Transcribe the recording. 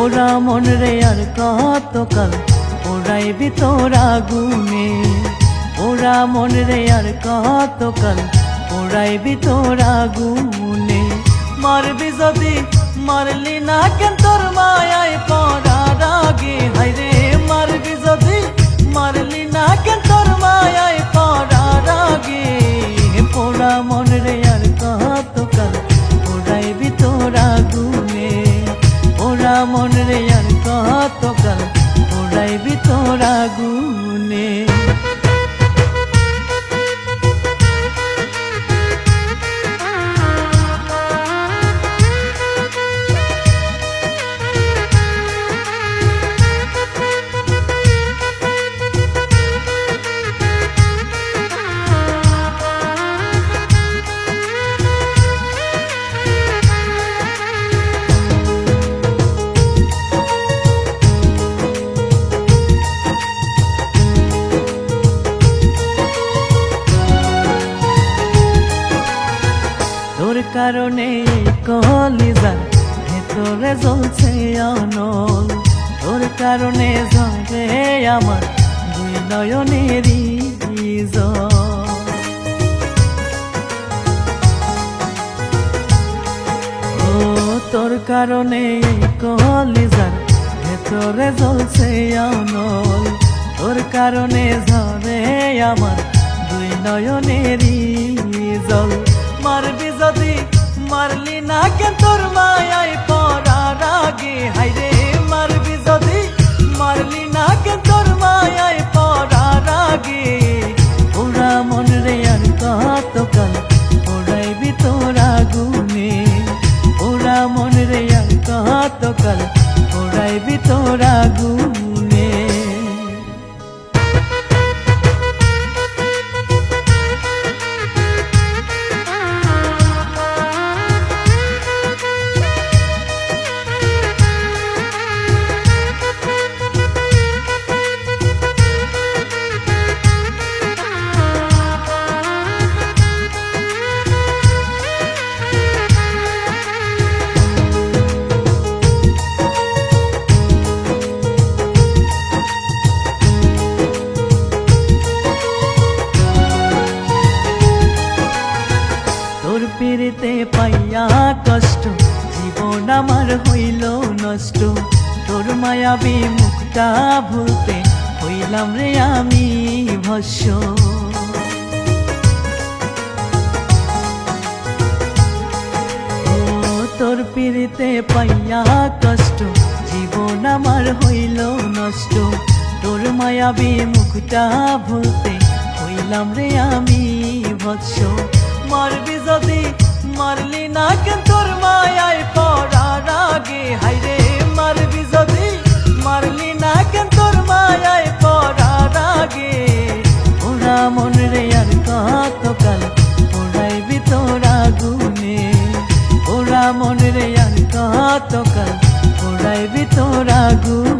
পোড়া মন রে আর কতকাল পোড়াইবি তোর আগুনে, পোড়া মন রে আর কতকাল পোড়াইবি তোর আগুনে। মারবি যদি মারলি না কেন তোর মায়ায় পড়ার আগে, হাইরে মারবি যদি মারলি না কেন তোর মায়ায় পড়ার আগে। পোড়া মন রে আর কতকাল পোড়াইবি তোর আগুনে, পোড়া মন রে আর কতকাল পোড়াইবি তোর আগুনে। তোর কারণে কলিজার ভেতরে জ্বলছে অনল, তোর কারণে ঝরে আমার দুই নয়নেরই জল। ও তোর কারণে কলিজার ভেতরে জ্বলছে অনল, তোর কারণে ঝরে আমার দুই নয়নেরই জল। মারবি যদি মারলি না কেন তোর মায়ায় পড়ার আগে, হাইরে মারবি যদি মারলি না কেন তোর মায়ায় পড়ার আগে। পোড়া মন রে আর কতকাল পোড়াইবি তোর আগুনে, পোড়া মন রে আর কতকাল পোড়াইবি তোর আগুনে। তোর পিড়িতে পাইয়া কষ্ট জীবন আমার হইল নষ্ট, তোর মায়াবী মুখটা ভুলতে হইলাম রে আমি ভস্য। ও তোর পিড়িতে পাইয়া কষ্ট জীবন আমার হইল নষ্ট, তোর মায়াবী মুখটা ভুলতে হইলাম রে আমি ভস্য। মারবি যদি মারলি না কেন তোর মায়ায় পড়ার আগে, হাইরে মারবি যদি মারলি না কেন তোর মায়ায় পড়ার আগে। পোড়া মন রে আর কতকাল পোড়াইবি তোর আগুনে, পোড়া মন রে আর কতকাল পোড়াইবি তোর আগুনে।